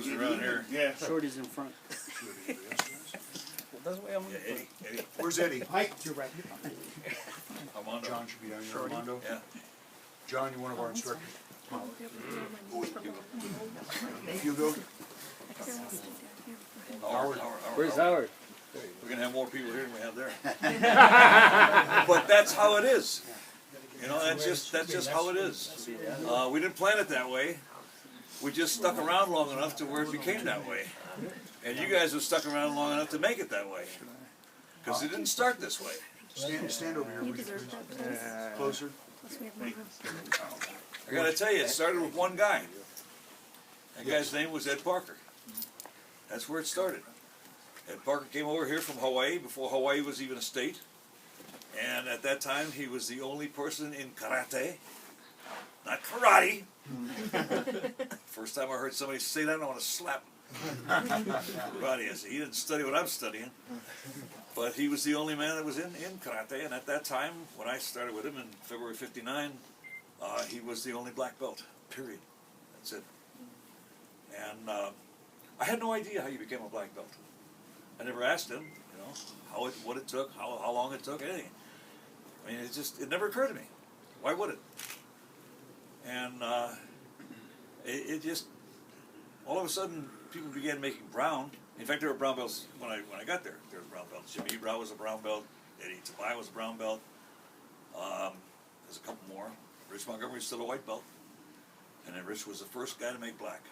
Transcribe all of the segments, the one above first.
who's around here. Yeah. Shorty's in front. That's the way I'm Yeah, Eddie. Where's Eddie? Hi. You're right. Armando. John should be down here, Armando. Yeah. John, you're one of our instructors. Hugo? Howard. Where's Howard? We're gonna have more people here than we have there. But that's how it is. You know, that's just how it is. We didn't plan it that way. We just stuck around long enough to where it became that way. And you guys have stuck around long enough to make it that way. Because it didn't start this way. Stand over here. Closer. I gotta tell you, it started with one guy. That guy's name was Ed Parker. That's where it started. Ed Parker came over here from Hawaii before Hawaii was even a state. And at that time, he was the only person in karate, not karate. First time I heard somebody say that, I want to slap him. Karate, I said, he didn't study what I'm studying. But he was the only man that was in karate. And at that time, when I started with him in February '59, he was the only black belt, period. That's it. And I had no idea how you became a black belt. I never asked him, you know, what it took, how long it took, anything. I mean, it never occurred to me. Why would it? And it just, all of a sudden, people began making brown. In fact, there were brown belts when I got there. There were brown belts. Jimmy Brown was a brown belt. Eddie Tabai was a brown belt. There's a couple more. Rich Montgomery was still a white belt. And then Rich was the first guy to make black.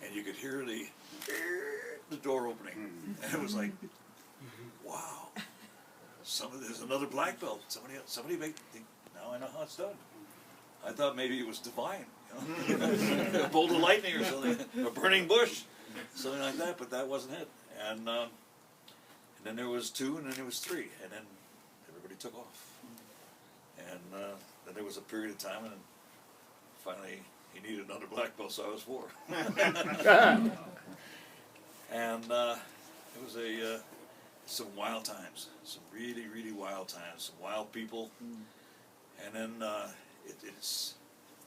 And you could hear the door opening. And it was like, wow. There's another black belt. Somebody make, now I know how it's done. I thought maybe it was divine. You know? A bolt of lightning or something. A burning bush. Something like that, but that wasn't it. And then there was 2, and then there was 3. And then everybody took off. And then there was a period of time, and then finally he needed another black belt, so I was 4. And it was some wild times, some really, really wild times, some wild people. And then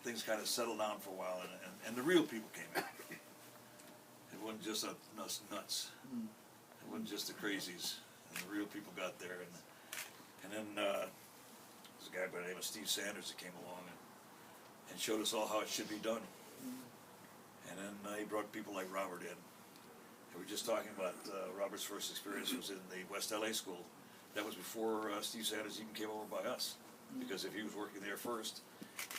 things kind of settled down for a while, and the real people came in. It wasn't just us nuts. It wasn't just the crazies. And the real people got there. And then there's a guy by the name of Steve Sanders that came along and showed us all how it should be done. And then he brought people like Robert in. And we were just talking about Robert's first experience was in the West LA school. That was before Steve Sanders even came over by us, because if he was working there first.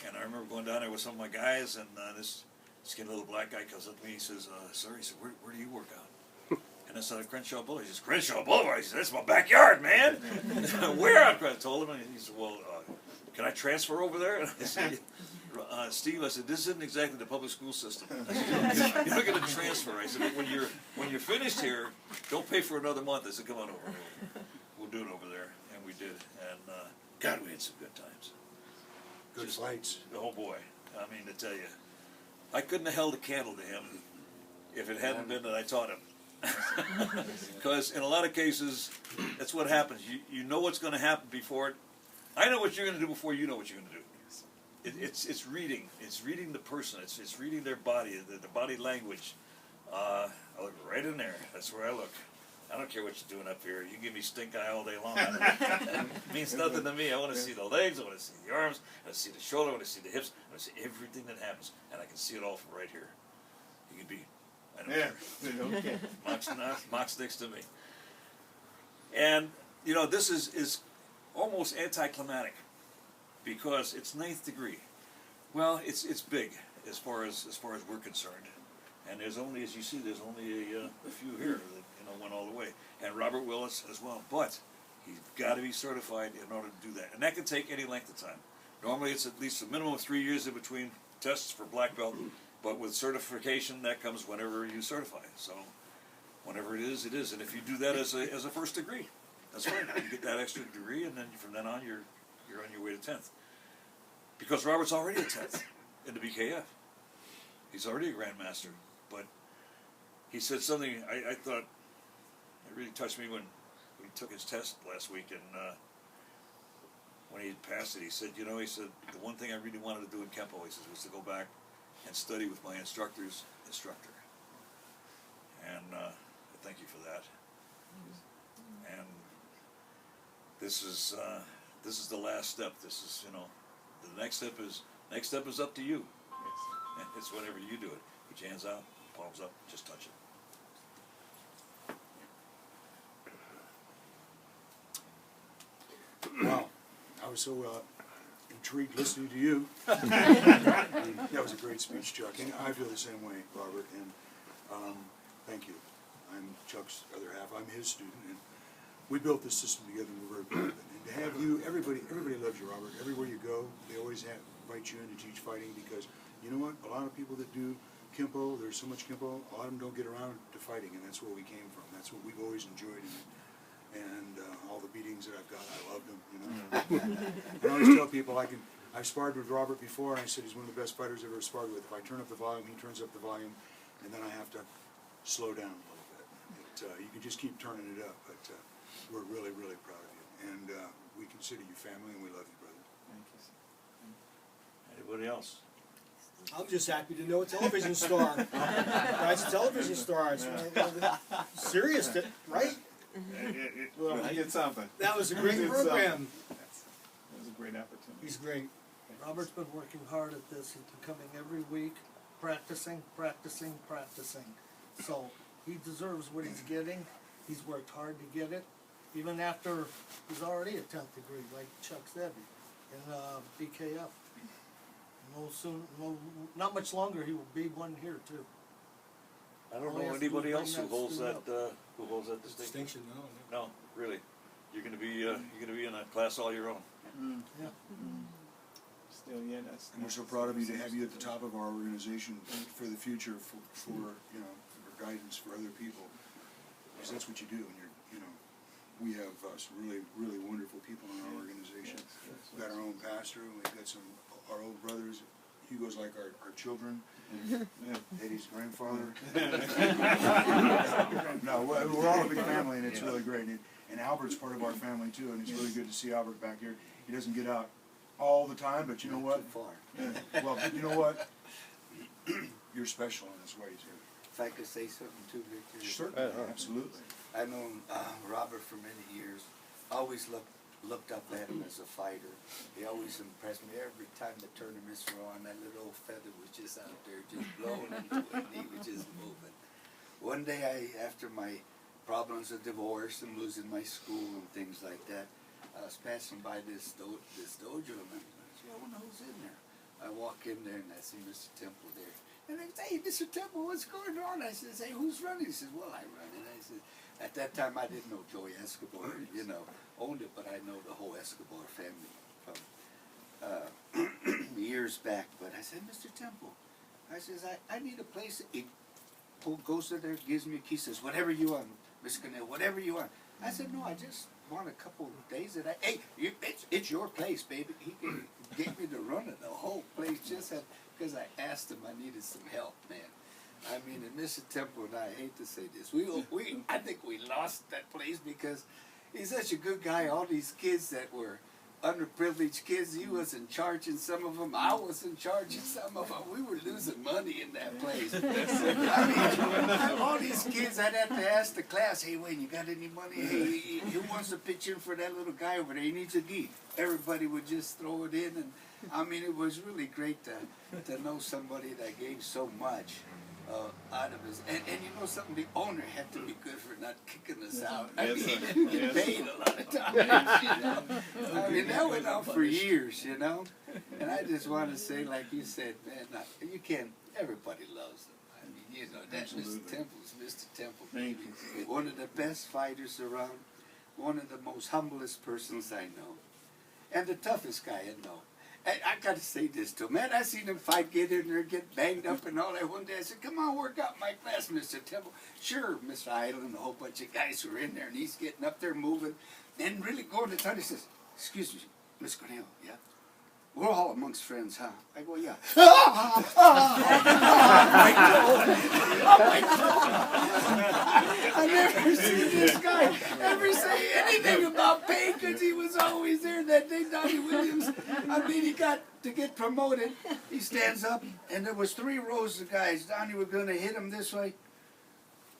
And I remember going down there with some of my guys, and this skinny little black guy comes up to me. He says, "Sir," he said, "where do you work out?" And I said, "At Crenshaw Boulevard." He says, "Crenshaw Boulevard?" He said, "That's my backyard, man." Where? I told him, and he said, "Well, can I transfer over there?" And I said, "Steve," I said, "this isn't exactly the public school system." I said, "You're not going to transfer." I said, "But when you're finished here, don't pay for another month." I said, "Come on over. We'll do it over there." And we did. And God, we had some good times. Good fights. Oh boy, I mean, to tell you, I couldn't have held a candle to him if it hadn't been that I taught him. Because in a lot of cases, that's what happens. You know what's going to happen before it. I know what you're going to do before you know what you're going to do. It's reading. It's reading the person. It's reading their body, the body language. I look right in there. That's where I look. I don't care what you're doing up here. You can give me stink eye all day long. It means nothing to me. I want to see the legs. I want to see the arms. I want to see the shoulder. I want to see the hips. I want to see everything that happens. And I can see it all from right here. You can be, I don't care. Mock's next to me. And, you know, this is almost anticlimactic because it's 9th degree. Well, it's big as far as we're concerned. And there's only, as you see, there's only a few here that went all the way, and Robert Willis as well. But he's got to be certified in order to do that, and that can take any length of time. Normally, it's at least a minimum of 3 years in between tests for black belt. But with certification, that comes whenever you certify. So, whenever it is, it is. And if you do that as a first degree, that's fine. You get that extra degree, and then from then on, you're on your way to 10th. Because Robert's already a 10th in the BKF. He's already a grandmaster. But he said something I thought it really touched me when he took his test last week, and when he had passed it, he said, the one thing I really wanted to do in Kempo, he says, was to go back and study with my instructor's instructor. and thank you for that. And this is the last step. This is, the next step is up to you. And it's whatever you do it. Put your hands out, palms up, just touch it. Wow, I was so intrigued listening to you. That was a great speech, Chuck, and I feel the same way, Robert, and thank you. I'm Chuck's other half, I'm his student, and we built this system together and we're very proud of it. And to have you, everybody loves you, Robert. Everywhere you go, they always invite you in to teach fighting because, you know what, a lot of people that do Kempo, there's so much Kempo, a lot of them don't get around to fighting, and that's where we came from. That's what we've always enjoyed in it. And all the beatings that I've got, I loved them, I always tell people I've sparred with Robert before, and I said he's one of the best fighters I've ever sparred with. If I turn up the volume, he turns up the volume, and then I have to slow down a little bit. You can just keep turning it up, but we're really, really proud of you. And we consider you family, and we love you, brother. Thank you. Anybody else? I'm just happy to know a television star. Guy's a television star. It's serious, right? Well, I did something. That was a great program. It was a great opportunity. He's great. Robert's been working hard at this. He's been coming every week, practicing. So he deserves what he's getting. He's worked hard to get it, even after he's already a 10th degree, like Chuck said, in BKF. Not much longer he will be one here too. I don't All he know has to do is anybody bring else who that holds student that distinction. Distinction, No, really. You're gonna be in a class all your own. Yeah. Still, yeah, that's. And we're so proud of you to have you at the top of our organization for the future, for guidance for other people. Because that's what you do, and we have some really, really wonderful people in our organization. We've got our own pastor, and we've got our old brothers. Hugo's like our children. Eddie's grandfather. No, we're all a big family, and it's really great. And Albert's part of our family too, and it's really good to see Albert back here. He doesn't get out all the time, but you know what? Well, you know what? You're special in this way too. If I could say something too, Victor. Certainly, absolutely. I've known Robert for many years. Always looked up at him as a fighter. He always impressed me. Every time the tournaments were on, that little old feather was just out there, just blowing into it, and he was just moving. One day, after my problems of divorce and losing my school and things like that, I was passing by this dojo, and I said, I wonder who's in there. I walk in there, and I see Mr. Temple there. And I say, hey, Mr. Temple, what's going on? I says, hey, who's running? He says, well, I run it. I said, at that time, I didn't know Joey Escobar, owned it, but I know the whole Escobar family from years back. But I said, Mr. Temple, I says, I need a place. He goes in there, gives me a key, says, whatever you want, Mr. Cannell, whatever you want. I said, no, I just want a couple of days that it's your place, baby. He gave me the run of the whole place just because I asked him I needed some help, man. I mean, and Mr. Temple and I hate to say this, I think we lost that place because he's such a good guy. All these kids that were underprivileged kids, he was in charge of some of them. I was in charge of some of them. We were losing money in that place. I mean, all these kids, I'd have to ask the class, hey, Wayne, you got any money? Hey, who wants to pitch in for that little guy over there? He needs a gi. Everybody would just throw it in. And I mean, it was really great to know somebody that gave so much. Out of his, and you know something, the owner had to be good for not kicking us out. I mean, he didn't get paid a lot of times, I mean, that went on for years, And I just want to say, like you said, man, you can't, everybody loves him. I mean, that Mr. Temple's Mr. Temple, baby. One of the best fighters around, one of the most humblest persons I know, and the toughest guy I know. I got to say this to him, man. I seen him fight, get in there, get banged up and all that. One day I said, come on, work out my class, Mr. Temple. Sure, Mr. Idle and a whole bunch of guys were in there, and he's getting up there moving and really going to town. He says, excuse me, Miss Cornell, yeah? We're all amongst friends, huh? I go, yeah. I never seen this guy ever say anything about pain because he was always there that day. Donnie Williams, I mean, he got to get promoted. He stands up, and there was 3 rows of guys. Donnie was going to hit him this way.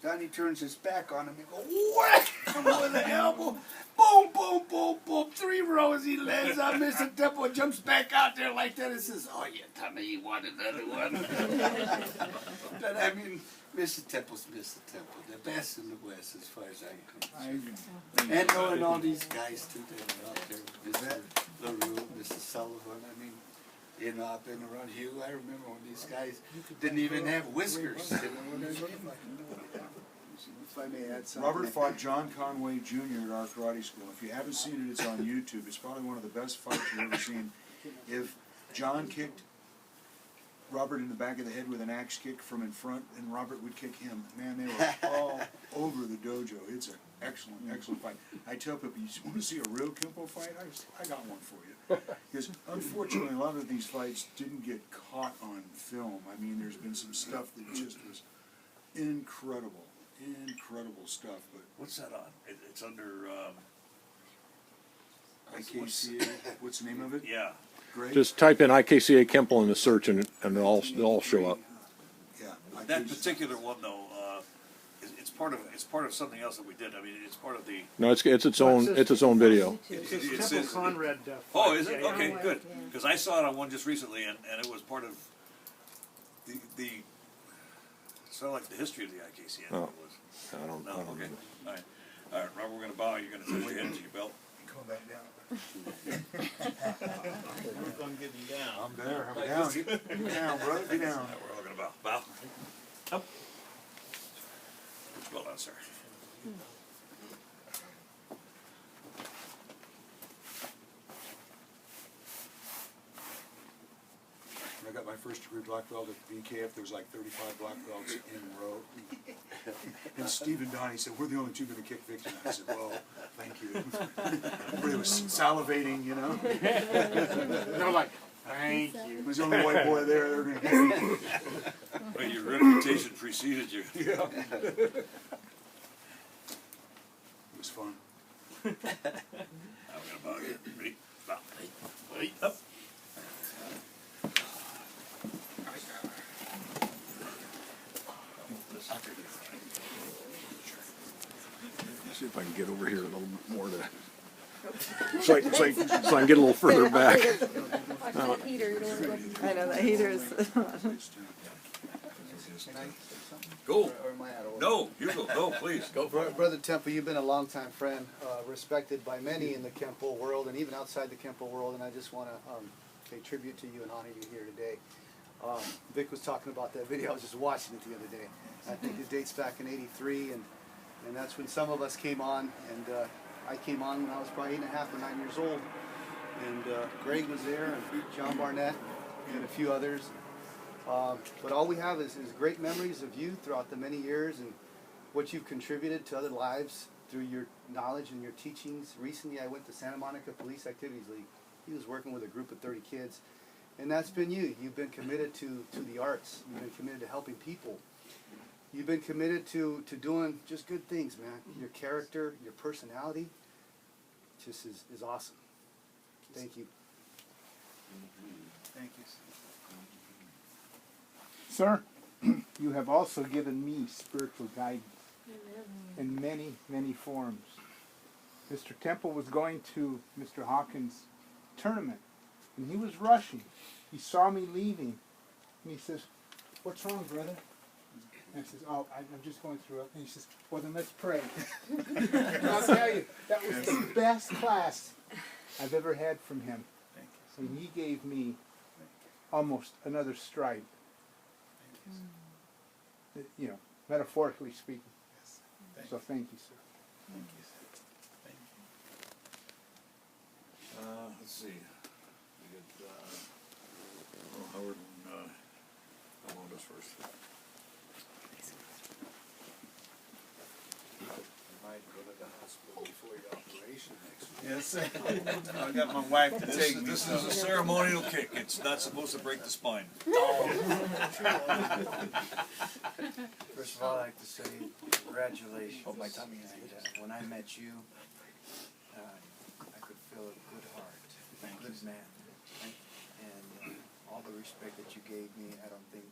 Donnie turns his back on him and go whack him with an elbow. Boom, boom, boom, boom. 3 rows he lands on. Mr. Temple jumps back out there like that and says, "Oh, you tell me you want another one." But I mean, Mr. Temple's Mr. Temple, the best in the West as far as I'm concerned. And knowing all these guys too that are out there, Mr. LeRoux, Mr. Sullivan. I mean, you know, I've been around Hugh. I remember when these guys didn't even have whiskers. You know what I mean? If I may add something. Robert fought John Conway Jr. at our karate school. If you haven't seen it, it's on YouTube. It's probably one of the best fights you've ever seen. If John kicked Robert in the back of the head with an axe kick from in front, and Robert would kick him, man, they were all over the dojo. It's an excellent, excellent fight. I tell people, you want to see a real Kempo fight? I got one for you. Because unfortunately, a lot of these fights didn't get caught on film. I mean, there's been some stuff that just was incredible, incredible stuff. But What's that on? It's under, IKCA, what's the name of it? yeah. Greg? Just type in IKCA Kempo in the search and they'll all show up. Yeah. That particular one though, it's part of something else that we did. I mean, it's part of the. No, it's its own video. It Temple says- Conrad. Oh, is it? Yeah, Okay, yeah. good. Because I saw it on one just recently, and it was part of the. It's not like the history of the IKC. I think Oh. it was. I don't No, know. okay. All right, Robert. We're gonna bow. You're gonna touch your head to your belt. Come back down. We're gonna get him down. I'm there. I'm down. Get down, brother. Get down. All right, we're all gonna bow. Bow. Up. Put your belt on, sir. When I got my first degree black belt at the BKF, there was like 35 black belts in a row. And Steve and Donnie said, "We're the only two going to kick Victor." I said, "Well, thank you." Everybody was salivating, you know. They were like, "Thank I you." was the only white boy there. They were going to get me. Well, your reputation preceded you. Yeah. It was fun. I'm gonna bow again. Ready? Bow. Ready? Up. See if I can get over here a little more to. So I can get a little further back. Watch that heater, you don't wanna go. I know that heater is. Go. Or am I out of order? No, you go. Go, please. Go. Brother Temple, you've been a longtime friend, respected by many in the Kempo world and even outside the Kempo world, and I just want to pay tribute to you and honor you here today. Vic was talking about that video. I was just watching it the other day. I think it dates back in '83, and that's when some of us came on, and I came on when I was probably 8.5 or 9 years old, and Greg was there, and John Barnett, and a few others. But all we have is great memories of you throughout the many years and what you've contributed to other lives through your knowledge and your teachings. Recently, I went to Santa Monica Police Activities League. He was working with a group of 30 kids. And that's been you. You've been committed to the arts. You've been committed to helping people. You've been committed to doing just good things, man. Your character, your personality just is awesome. Thank you. Thank you. Sir, you have also given me spiritual guidance in many, many forms. Mr. Temple was going to Mr. Hawkins' tournament, and he was rushing. He saw me leaving, and he says, "What's wrong, brother?" And I says, "Oh, I'm just going through it." And he says, "Well, then let's pray." And I'll tell you, that was the best class I've ever had from him. And he gave me almost another stripe. You know, metaphorically speaking. So thank you, sir. Thank you. Thank you. Let's see. We got Howard and Alonda's first. Might go to the hospital before your operation next week. Yes, I got my wife to take me. This is a ceremonial kick. It's not supposed to break the spine. First of all, I'd like to say congratulations. And, when I met you, I could feel a good heart, a good man. And all the respect that you gave me, I think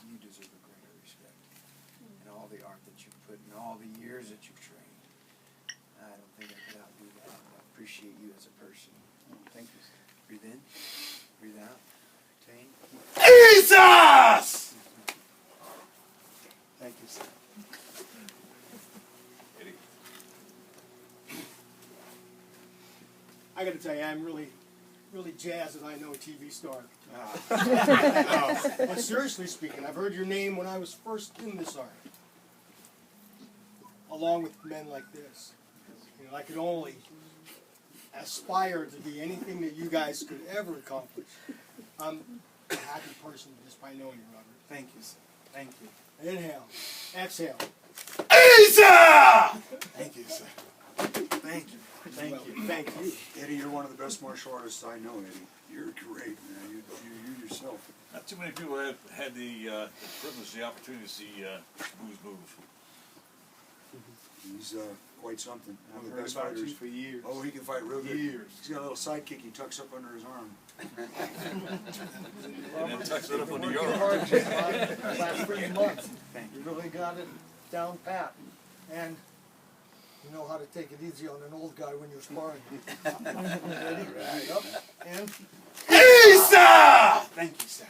you deserve a greater respect. appreciate you as a person. Thank you, sir. Breathe in, breathe out, retain. Jesus! Thank you, sir. I gotta tell you, I'm really jazzed that I know a TV star. But seriously speaking, I've heard your name when I was first in this art. Along with men like this. You know, I could only aspire to be anything that you guys could ever accomplish. I'm a happy person just by knowing you, Robert. Thank you, sir. Thank you. Inhale. Exhale. Thank you, sir. Thank you. Thank you. Thank you. Eddie, you're one of the best martial artists I know, Eddie. You're great, man. You yourself. Not too many people have had the privilege, the opportunity to see Boo's move. He's quite something. One I've of the heard best about you fighters. for years. Oh, he can fight real good. Years. He's got a little sidekick he tucks up under his arm. And then tucks it up under Working your hard arm. for the last 3 months. Thank You really got it down pat. And you know how to take it easy on an old guy when you're sparring. Ready? Yep. And Thank you, sir.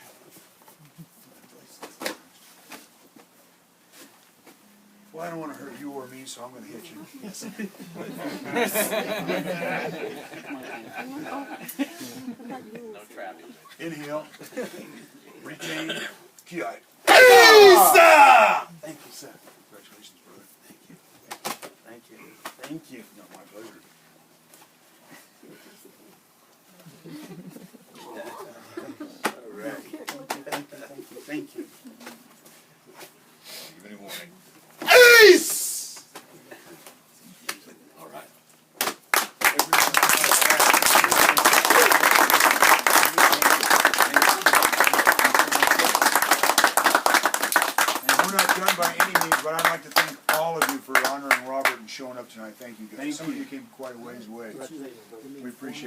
Well, I don't want to hurt you or me, so I'm going to hit you. Inhale. Retain. Ki-ai. Thank you, sir. Congratulations, brother. Thank you. Thank you. No, my pleasure. All right. Thank you. Give any warning. All right. And we're not done by any means, but I'd like to thank all of you for honoring Robert and showing up tonight. Thank you guys. Thank Some of you. you came quite a ways away. We appreciate it.